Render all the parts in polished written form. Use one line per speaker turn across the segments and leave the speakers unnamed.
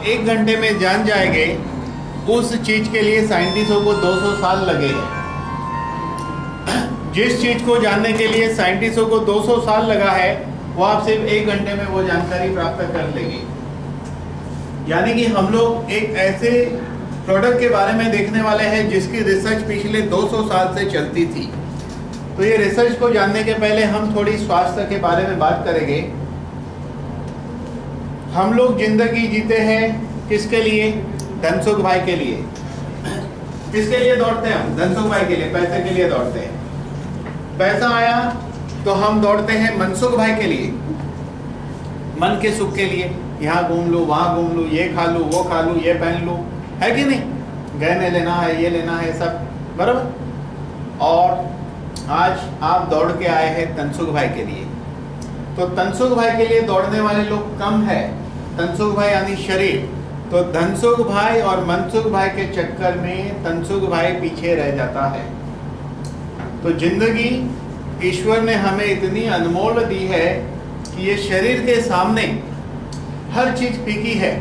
1 घंटे में जान जाएंगे, उस चीज के लिए साइंटिस्टों को 200 साल लगे हैं। जिस चीज को जानने के लिए साइंटिस्टों को 200 साल लगा है, वो आप सिर्फ 1 घंटे में वो जानकारी प्राप्त कर लेंगे। यानी कि हम लोग एक ऐसे प्रोडक्ट के बारे में देखने वाले हैं जिसकी रिसर्च पिछले 200 साल से चलती थी। तो ये रिसर्च को जानने के पहले हम थोड़ी स्वास्थ्य के बारे में बात करेंगे। हम लोग जिंदगी जीते हैं किसके लिए? धनसुख भाई के लिए। किसके लिए दौड़ते हैं हम? धनसुख भाई के लिए, पैसे के लिए दौड़ते हैं। पैसा आया तो हम दौड़ते हैं मनसुख भाई के लिए, मन के सुख के लिए। यहाँ घूम लूँ, वहाँ घूम लूँ, ये खा लूँ, वो खा लूँ, ये पहन लूँ, है कि नहीं? गहने लेना है, ये लेना है, सब बराबर। और आज आप दौड़ के आए हैं तनसुख भाई के लिए। तो तनसुख भाई के लिए दौड़ने वाले लोग कम है। तनसुख भाई यानी शरीर। तो धनसुख भाई और मनसुख भाई के चक्कर में तनसुख भाई पीछे रह जाता है। तो जिंदगी ईश्वर ने हमें इतनी अनमोल दी है कि ये शरीर के सामने हर चीज फीकी है।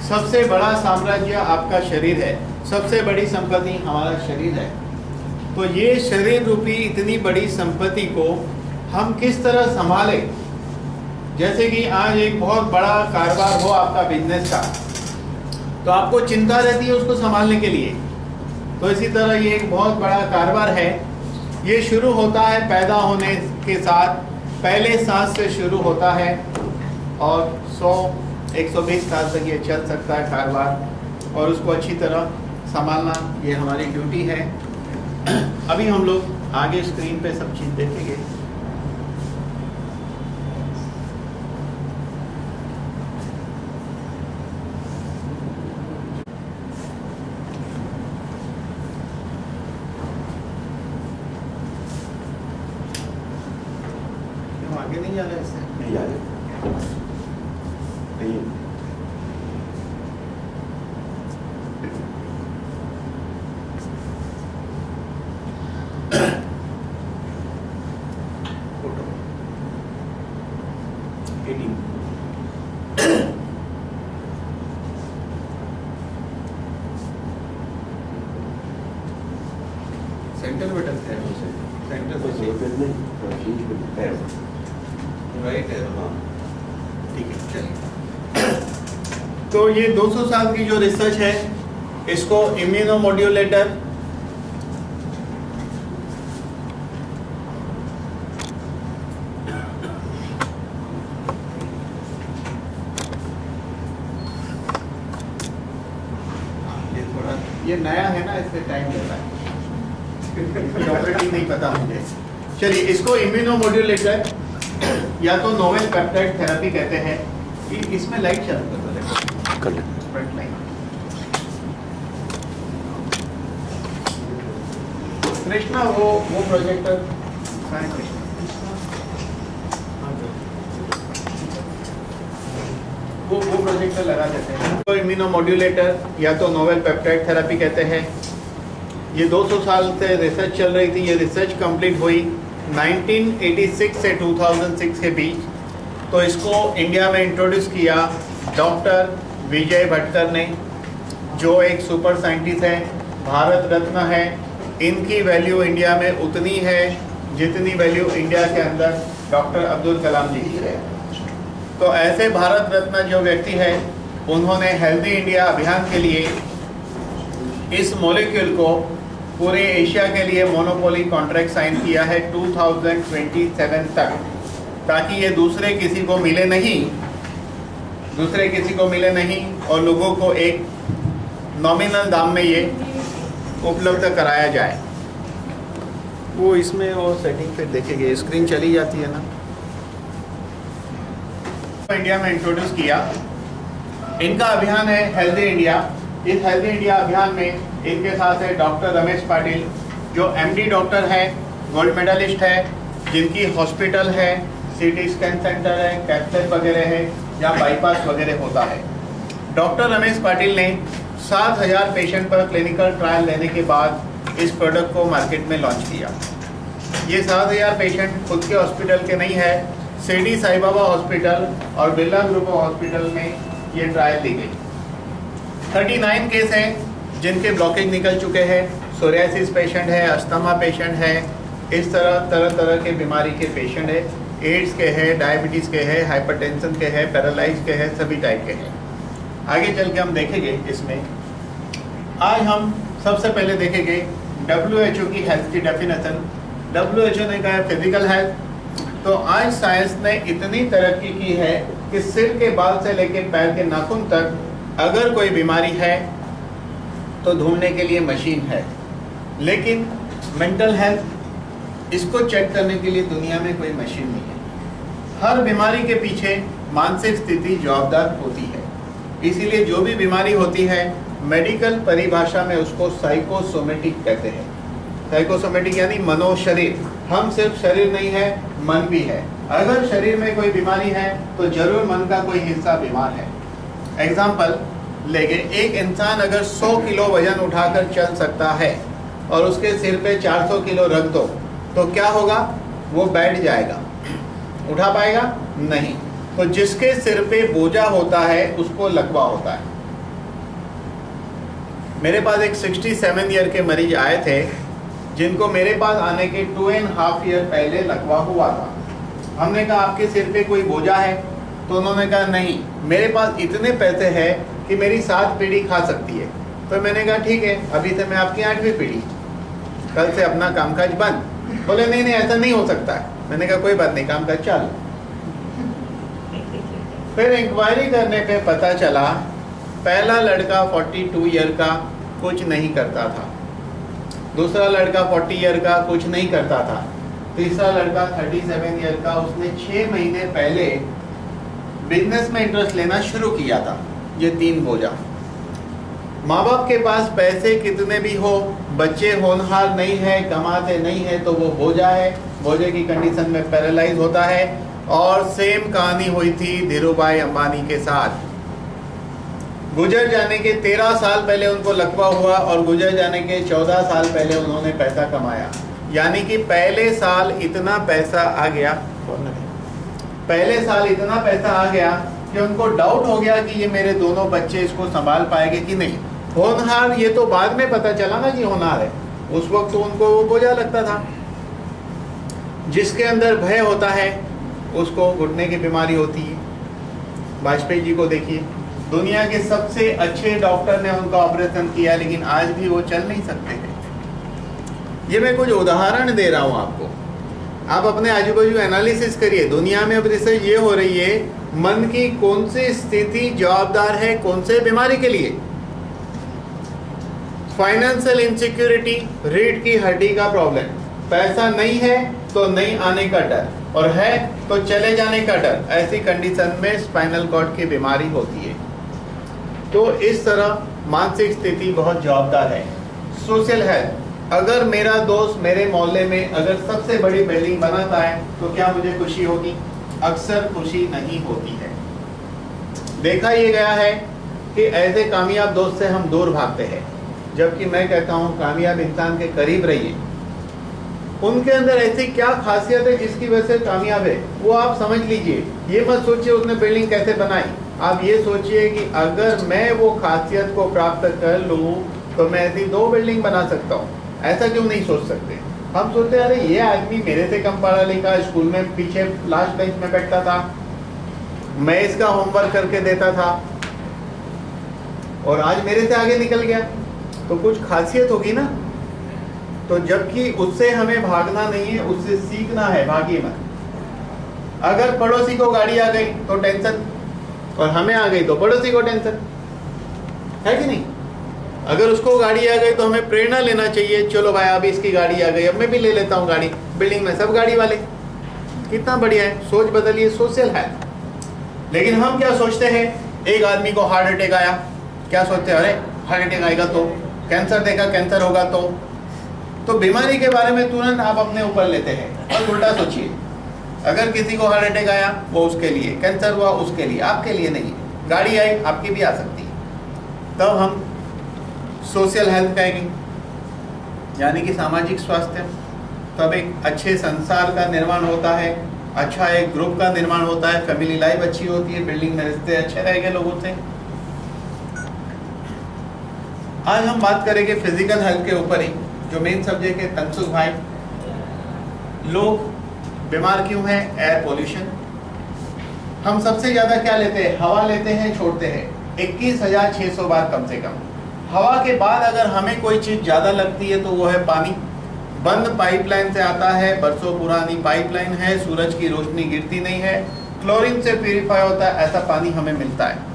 सबसे बड़ा साम्राज्य आपका शरीर है, सबसे बड़ी संपत्ति हमारा शरीर है। तो ये शरीर रूपी इतनी बड़ी संपत्ति को हम किस तरह संभालें? जैसे कि आज एक बहुत बड़ा कारोबार हो आपका बिजनेस का, तो आपको चिंता रहती है उसको संभालने के लिए। तो इसी तरह ये एक बहुत बड़ा कारोबार है। ये शुरू होता है पैदा होने के साथ, पहले सांस से शुरू होता है और 100-120 साल तक ये चल सकता है कारोबार, और उसको अच्छी तरह संभालना ये हमारी ड्यूटी है। अभी हम लोग आगे स्क्रीन पे सब चीज़ देखेंगे। आगे नहीं जा रहा है इससे?
नहीं जा रहे।
फोटो 18 सेंटर बटन है, सेंटर पे राइट है। हाँ ठीक है, चलिए। तो ये 200 साल की जो रिसर्च है, इसको इम्यूनोमोड्यूलेटर ये नया है ना, इससे टाइम लेता है, ऑपरेटिंग नहीं पता मुझे। चलिए, इसको इम्यूनोमोड्यूलेटर या तो नोवेल पेप्टाइड थेरेपी कहते हैं। कि इसमें लाइट चालू कर दो, फ्रंट लाइन। कृष्णा वो प्रोजेक्टर वो प्रोजेक्टर लगा देते हैं। तो इम्यूनोमोड्यूलेटर या तो नोवेल पेप्टाइड थेरेपी कहते हैं। ये 200 साल से रिसर्च चल रही थी। ये रिसर्च कंप्लीट हुई 1986 से 2006 के बीच। तो इसको इंडिया में इंट्रोड्यूस किया डॉक्टर विजय भटकर ने, जो एक सुपर साइंटिस्ट है, भारत रत्न है। इनकी वैल्यू इंडिया में उतनी है जितनी वैल्यू इंडिया के अंदर डॉक्टर अब्दुल कलाम जी की है। तो ऐसे भारत रत्न जो व्यक्ति है, उन्होंने हेल्दी इंडिया अभियान के लिए इस मॉलिक्यूल को पूरे एशिया के लिए मोनोपोली कॉन्ट्रैक्ट साइन किया है 2027 तक, ताकि ये दूसरे किसी को मिले नहीं और लोगों को एक नॉमिनल दाम में ये उपलब्ध कराया जाए। वो इसमें और सेटिंग फिर देखेंगे, स्क्रीन चली जाती है ना। इंडिया में इंट्रोड्यूस किया। इनका अभियान है हेल्दी इंडिया। इस हेल्दी इंडिया अभियान में इनके साथ है डॉक्टर रमेश पाटिल, जो एमडी डॉक्टर है, गोल्ड मेडलिस्ट है, जिनकी हॉस्पिटल है, सीटी स्कैन सेंटर है, कैथलैब वगैरह है, या बाईपास वगैरह होता है। डॉक्टर रमेश पाटिल ने 7000 पेशेंट पर क्लिनिकल ट्रायल लेने के बाद इस प्रोडक्ट को मार्केट में लॉन्च किया। ये 7000 पेशेंट खुद के हॉस्पिटल के नहीं है, शिरडी साई बाबा हॉस्पिटल और बिरला ग्रुप ऑफ हॉस्पिटल में ये ट्रायल दी गई। 39 केस हैं जिनके ब्लॉकेज निकल चुके हैं। सोरियासिस पेशेंट है, अस्थमा पेशेंट है, इस तरह के बीमारी के पेशेंट है, एड्स के हैं, डायबिटीज़ के हैं, हाइपरटेंशन के हैं, पैरालाइज के हैं, सभी टाइप के हैं। आगे चल के हम देखेंगे इसमें। आज हम सबसे पहले देखेंगे WHO की हेल्थ की डेफिनेशन। WHO ने कहा है फिजिकल हेल्थ। तो आज साइंस ने इतनी तरक्की की है कि सिर के बाल से लेकर पैर के नाखून तक अगर कोई बीमारी है तो ढूंढने के लिए मशीन है, लेकिन मेंटल हेल्थ इसको चेक करने के लिए दुनिया में कोई मशीन नहीं है। हर बीमारी के पीछे मानसिक स्थिति जवाबदार होती है। इसीलिए जो भी बीमारी होती है मेडिकल परिभाषा में उसको साइकोसोमेटिक कहते हैं। साइकोसोमेटिक यानी मनोशरीर। हम सिर्फ शरीर नहीं है, मन भी है। अगर शरीर में कोई बीमारी है तो जरूर मन का कोई हिस्सा बीमार है। एग्जाम्पल लेके, एक इंसान अगर 100 किलो वजन उठाकर चल सकता है और उसके सिर पे 400 किलो रख दो तो क्या होगा? वो बैठ जाएगा। उठा पाएगा? नहीं। तो जिसके सिर पे बोझा होता है उसको लकवा होता है। मेरे पास एक 67 ईयर के मरीज आए थे जिनको मेरे पास आने के 2.5 ईयर पहले लकवा हुआ था। हमने कहा आपके सिर पे कोई बोझा है? तो उन्होंने कहा नहीं, मेरे पास इतने पैसे हैं कि मेरी 7 पीढ़ी खा सकती है। तो मैंने कहा ठीक है, अभी से मैं आपकी 8वीं पीढ़ी, कल से अपना कामकाज बंद। बोले नहीं नहीं, ऐसा नहीं हो सकता है। मैंने कहा कोई बात नहीं, कामकाज चालू। फिर इंक्वायरी करने पे पता चला पहला लड़का 42 ईयर का कुछ नहीं करता था, दूसरा लड़का 40 ईयर का कुछ नहीं करता था, तीसरा लड़का 37 ईयर का, उसने 6 महीने पहले बिजनेस में इंटरेस्ट लेना शुरू किया था। ये 3 बोझा। माँ बाप के पास पैसे कितने भी हो, बच्चे होनहार नहीं है, कमाते नहीं है, तो वो बोझा है। बोझे की कंडीशन में पैरालाइज होता है। और सेम कहानी हुई थी धीरूभाई अंबानी के साथ। गुजर जाने के 13 साल पहले उनको लकवा हुआ और गुजर जाने के 14 साल पहले उन्होंने पैसा कमाया। यानी कि पहले साल इतना पैसा आ गया कि उनको डाउट हो गया कि ये मेरे दोनों बच्चे इसको संभाल पाएंगे कि नहीं। होनहार ये तो बाद में पता चला ना कि होनहार है, उस वक्त तो उनको वो बोझा लगता था। जिसके अंदर भय होता है उसको घुटने की बीमारी होती है। वाजपेयी जी को देखिए, दुनिया के सबसे अच्छे डॉक्टर ने उनका ऑपरेशन किया, लेकिन आज भी वो चल नहीं सकते हैं। ये मैं कुछ उदाहरण दे रहा हूँ आपको। आप अपने आजू बाजू एनालिसिस करिए। दुनिया में अब रिसर्च ये हो रही है, मन की कौन सी स्थिति जवाबदार है कौन से बीमारी के लिए। फाइनेंशियल इनसिक्योरिटी, रीढ़ की हड्डी का प्रॉब्लम, पैसा नहीं है तो नहीं आने का डर, और है तो चले जाने का डर। ऐसी कंडीशन में स्पाइनल कॉर्ड की बीमारी होती है। तो इस तरह मानसिक स्थिति बहुत जवाबदार है। सोशल हेल्थ, अगर मेरा दोस्त मेरे मोहल्ले में अगर सबसे बड़ी बिल्डिंग बनाता है तो क्या मुझे खुशी होगी? अक्सर खुशी नहीं होती है। देखा ये गया है कि ऐसे कामयाब दोस्त से हम दूर भागते हैं, जबकि मैं कहता हूँ कामयाब इंसान के करीब रहिए। उनके अंदर ऐसी क्या खासियत है जिसकी वजह से कामयाब है, वो आप समझ लीजिए। ये मत सोचिए उसने बिल्डिंग कैसे बनाई, आप ये सोचिए कि अगर मैं वो खासियत को प्राप्त कर लूँ तो मैं ऐसी 2 बिल्डिंग बना सकता हूँ। ऐसा क्यों नहीं सोच सकते? हम सोचते हैं अरे ये आदमी मेरे से कम पढ़ा लिखा, स्कूल में पीछे लास्ट बेंच में बैठता था, मैं इसका होमवर्क करके देता था और आज मेरे से आगे निकल गया, तो कुछ खासियत होगी ना। तो जबकि उससे हमें भागना नहीं है, उससे सीखना है, भागिए मत। अगर पड़ोसी को गाड़ी आ गई तो टेंशन, और हमें आ गई तो पड़ोसी को टेंशन, है कि नहीं? अगर उसको गाड़ी आ गई तो हमें प्रेरणा लेना चाहिए, चलो भाई अब इसकी गाड़ी आ गई, अब मैं भी ले लेता हूँ गाड़ी। बिल्डिंग में सब गाड़ी वाले, कितना बढ़िया है। सोच बदलिए, सोशल है। लेकिन हम क्या सोचते हैं, एक आदमी को हार्ट अटैक आया, क्या सोचते हैं? अरे हार्ट अटैक आएगा तो, कैंसर देखा कैंसर होगा तो बीमारी के बारे में तुरंत आप अपने ऊपर लेते हैं। और उल्टा सोचिए, अगर किसी को हार्ट अटैक आया वो उसके लिए, कैंसर हुआ उसके लिए, आपके लिए नहीं है। गाड़ी आई आपकी भी आ सकती है। तब हम सोशल हेल्थ कहेंगे, यानी कि सामाजिक स्वास्थ्य। तब एक अच्छे संसार का निर्माण होता है, अच्छा एक ग्रुप का निर्माण होता है, फैमिली लाइफ अच्छी होती है, बिल्डिंग में रिश्ते अच्छे रहेंगे लोगों से। आज हम बात करेंगे फिजिकल हेल्थ के ऊपर ही, जो मेन सब्जेक्ट है। तनसुख भाई, लोग बीमार क्यों हैं? Air pollution. हम सबसे ज्यादा क्या लेते हैं? हवा लेते हैं, छोड़ते हैं 21,600 बार कम से कम। हवा के बाद अगर हमें कोई चीज ज्यादा लगती है तो वो है पानी। बंद पाइपलाइन से आता है, बरसों पुरानी पाइपलाइन है, सूरज की रोशनी गिरती नहीं है, क्लोरीन से प्यूरिफाई होता है, ऐसा पानी हमें मिलता है।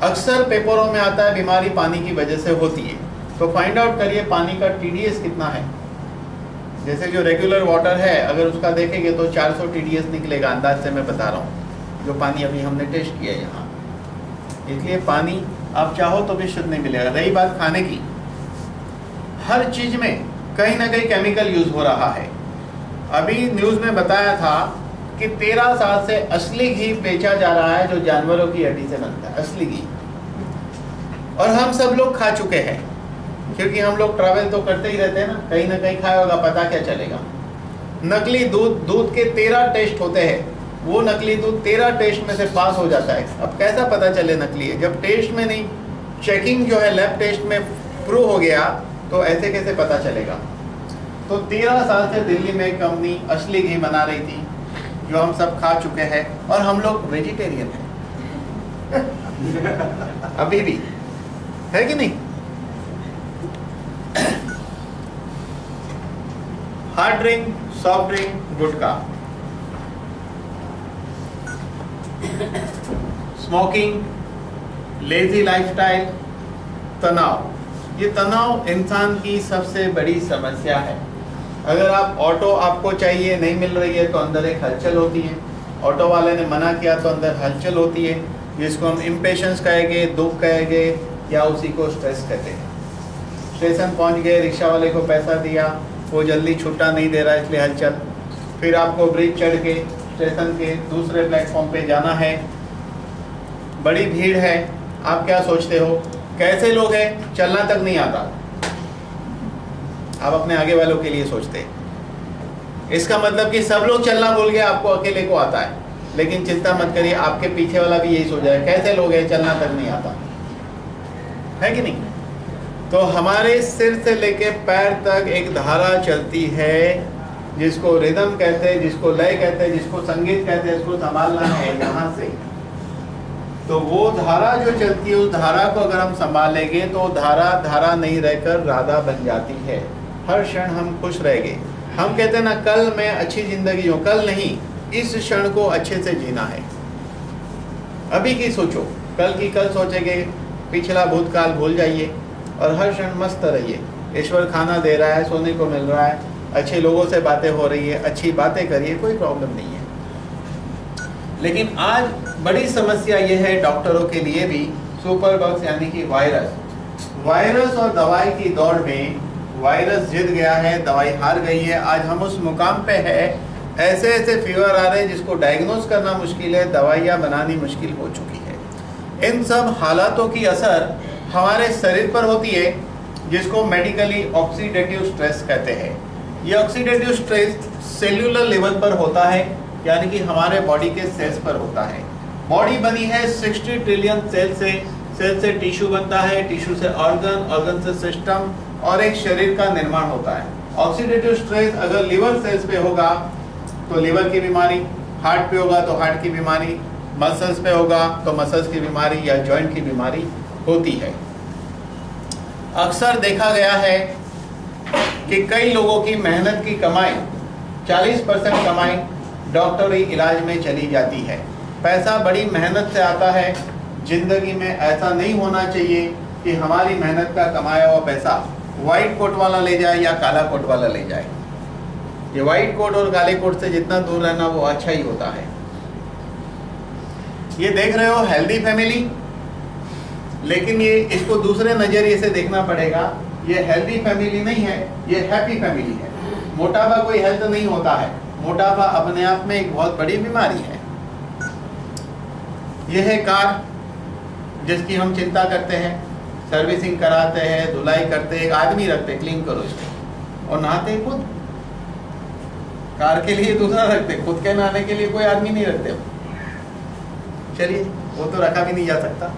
अक्सर पेपरों में आता है बीमारी पानी की वजह से होती है। तो फाइंड आउट करिए पानी का TDS कितना है। जैसे जो रेगुलर वाटर है, अगर उसका देखेंगे तो 400 TDS निकलेगा, अंदाज से मैं बता रहा हूँ, जो पानी अभी हमने टेस्ट किया है यहाँ। इसलिए पानी आप चाहो तो भी शुद्ध नहीं मिलेगा। रही बात खाने की, हर चीज में कहीं ना कहीं केमिकल यूज हो रहा है। अभी न्यूज में बताया था कि 13 साल से असली घी बेचा जा रहा है, जो जानवरों की हड्डी से बनता है, असली घी। और हम सब लोग खा चुके हैं, क्योंकि हम लोग ट्रैवल तो करते ही रहते हैं ना कहीं खाया होगा, पता क्या चलेगा। नकली दूध के 13 टेस्ट होते हैं, वो नकली दूध 13 टेस्ट में से पास हो जाता है। अब कैसा पता चले नकली है? जब टेस्ट में नहीं, चेकिंग जो है लैब टेस्ट में प्रूव हो गया, तो ऐसे कैसे पता चलेगा? तो 13 साल से दिल्ली में एक कंपनी असली घी बना रही थी, जो हम सब खा चुके हैं, और हम लोग वेजिटेरियन हैं अभी भी, है कि नहीं? हार्ड ड्रिंक, सॉफ्ट ड्रिंक, गुटखा, स्मोकिंग, लेजी लाइफस्टाइल, तनाव। ये तनाव इंसान की सबसे बड़ी समस्या है। अगर आप ऑटो आपको चाहिए, नहीं मिल रही है, तो अंदर एक हलचल होती है। ऑटो वाले ने मना किया तो अंदर हलचल होती है, जिसको हम इम्पेशंस कहेंगे, दुख कहेंगे, या उसी को स्ट्रेस कहते हैं। स्टेशन पहुंच गए, रिक्शा वाले को पैसा दिया, वो जल्दी छुट्टा नहीं दे रहा, इसलिए हलचल। फिर आपको ब्रिज चढ़ के स्टेशन के दूसरे प्लेटफॉर्म पे जाना है, बड़ी भीड़ है, आप क्या सोचते हो? कैसे लोग हैं, चलना तक नहीं आता, आप अपने आगे वालों के लिए सोचते हैं। इसका मतलब कि सब लोग चलना भूल गए, आपको अकेले को आता है। लेकिन चिंता मत करिए, आपके पीछे वाला भी यही सोच रहा है, कैसे लोग हैं, चलना तक नहीं आता, है कि नहीं? तो हमारे सिर से लेके पैर तक एक धारा चलती है, जिसको रिदम कहते हैं, जिसको लय कहते हैं, जिसको संगीत कहते हैं। इसको संभालना है यहाँ से। तो वो धारा जो चलती है, उस धारा को अगर हम संभालेंगे तो धारा नहीं रहकर राधा बन जाती है। हर क्षण हम खुश रहेंगे। हम कहते हैं ना, कल मैं अच्छी जिंदगी हूँ, कल नहीं, इस क्षण को अच्छे से जीना है। अभी की सोचो, कल की कल सोचेंगे, पिछला भूतकाल भूल जाइए और हर क्षण मस्त रहिए। ईश्वर खाना दे रहा है, सोने को मिल रहा है, अच्छे लोगों से बातें हो रही है, अच्छी बातें करिए, कोई प्रॉब्लम नहीं है। लेकिन आज बड़ी समस्या ये है डॉक्टरों के लिए भी, सुपर बग्स यानी कि वायरस और दवाई की दौड़ में वायरस जीत गया है, दवाई हार गई है। आज हम उस मुकाम पे है, ऐसे फीवर आ रहे हैं जिसको डायग्नोस करना मुश्किल है, दवाइयाँ बनानी मुश्किल हो चुकी है। इन सब हालातों की असर हमारे शरीर पर होती है, जिसको मेडिकली ऑक्सीडेटिव स्ट्रेस कहते हैं। ये ऑक्सीडेटिव स्ट्रेस सेल्यूलर लेवल पर होता है, यानी कि हमारे बॉडी के सेल्स पर होता है। बॉडी बनी है 60 ट्रिलियन सेल से टिश्यू बनता है, टिश्यू से ऑर्गन से सिस्टम, और एक शरीर का निर्माण होता है। ऑक्सीडेटिव स्ट्रेस अगर लिवर सेल्स पे होगा तो लिवर की बीमारी, हार्ट पे होगा तो हार्ट की बीमारी, मसल्स पे होगा तो मसल्स की बीमारी या जॉइंट की बीमारी होती है। अक्सर देखा गया है कि कई लोगों की मेहनत की कमाई, 40% कमाई डॉक्टरी इलाज में चली जाती है। पैसा बड़ी मेहनत से आता है। जिंदगी में ऐसा नहीं होना चाहिए कि हमारी मेहनत का कमाया हुआ पैसा व्हाइट कोट वाला ले जाए या काला कोट वाला ले जाए। ये व्हाइट कोट और काले कोट से जितना दूर रहना वो अच्छा ही होता है। ये देख रहे हो हेल्दी फैमिली, लेकिन ये इसको दूसरे नजरिए से देखना पड़ेगा। ये हेल्दी फैमिली नहीं है, ये हैप्पी फैमिली है। मोटापा कोई हेल्थ नहीं होता है, मोटापा अपने आप में एक बहुत बड़ी बीमारी है। यह है कार जिसकी हम चिंता करते हैं, सर्विसिंग कराते हैं, धुलाई करते हैं, एक आदमी रखते हैं, क्लीन करो इसको, और नहाते हैं खुद। कार के लिए दूसरा रखते, खुद के नहाने के लिए कोई आदमी नहीं रखते। चलिए, वो तो रखा भी नहीं जा सकता।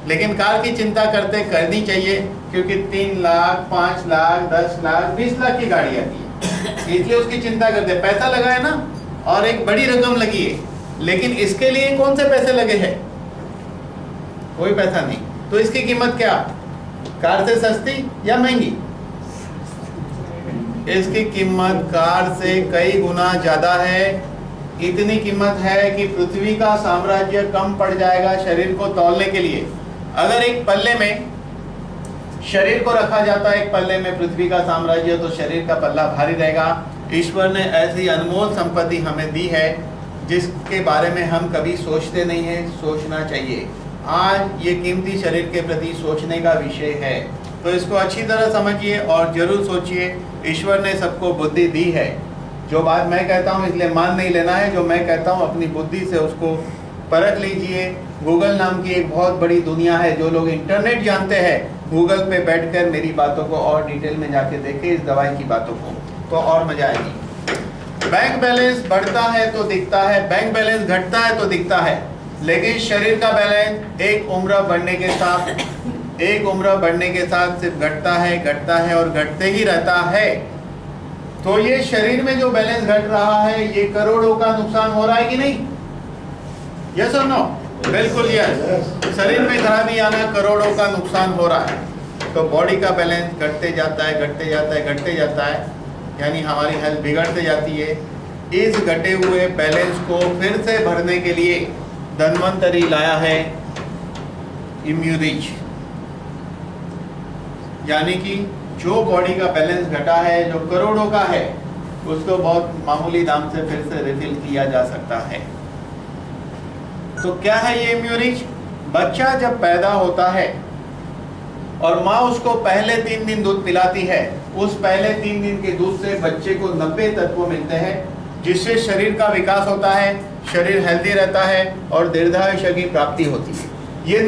लेकिन कार की चिंता करनी चाहिए, क्योंकि 3 लाख 5 लाख 10 लाख 20 लाख की गाड़ी आती है, इसलिए उसकी चिंता करते। पैसा लगा है ना, और एक बड़ी रकम लगी है, लेकिन इसके लिए कौन से पैसे लगे हैं? कोई पैसा नहीं। तो इसकी कीमत क्या, कार से सस्ती या महंगी? इसकी कीमत कार से कई गुना ज्यादा है। इतनी कीमत है कि पृथ्वी का साम्राज्य कम पड़ जाएगा शरीर को तौलने के लिए। अगर एक पल्ले में शरीर को रखा जाता है, एक पल्ले में पृथ्वी का साम्राज्य, तो शरीर का पल्ला भारी रहेगा। ईश्वर ने ऐसी अनमोल संपत्ति हमें दी है जिसके बारे में हम कभी सोचते नहीं है, सोचना चाहिए। आज ये कीमती शरीर के प्रति सोचने का विषय है, तो इसको अच्छी तरह समझिए और जरूर सोचिए। ईश्वर ने सबको बुद्धि दी है। जो बात मैं कहता हूँ इसलिए मान नहीं लेना है, जो मैं कहता हूँ अपनी बुद्धि से उसको परख लीजिए। गूगल नाम की एक बहुत बड़ी दुनिया है, जो लोग इंटरनेट जानते हैं, गूगल पे बैठकर मेरी बातों को और डिटेल में जाके देखें, इस दवाई की बातों को, तो और मजा आएगी। बैंक बैलेंस बढ़ता है तो दिखता है, बैंक बैलेंस घटता है तो दिखता है, लेकिन शरीर का बैलेंस एक उम्र बढ़ने के साथ सिर्फ घटता है और घटते ही रहता है। तो ये शरीर में जो बैलेंस घट रहा है, ये करोड़ों का नुकसान हो रहा है कि नहीं? यस और नो? बिल्कुल यस। शरीर में खराबी आना, करोड़ों का नुकसान हो रहा है। तो बॉडी का बैलेंस घटते जाता है, यानी हमारी हेल्थ बिगड़ते जाती है। इस घटे हुए बैलेंस को फिर से भरने के लिए धन्वंतरी लाया है इम्यूरिच, यानी कि जो बॉडी का बैलेंस घटा है, जो करोड़ों का है, उसको बहुत मामूली दाम से फिर से रिफिल किया जा सकता है। तो क्या है ये इम्यूरिच? बच्चा जब पैदा होता है और माँ उसको पहले 3 दिन दूध पिलाती है, उस पहले 3 दिन के दूध से बच्चे को 90 तत्व मिलते हैं, जिससे शरीर का विकास होता है, शरीर हेल्दी रहता है और दीर्घायुष्य की प्राप्ति होती है। ये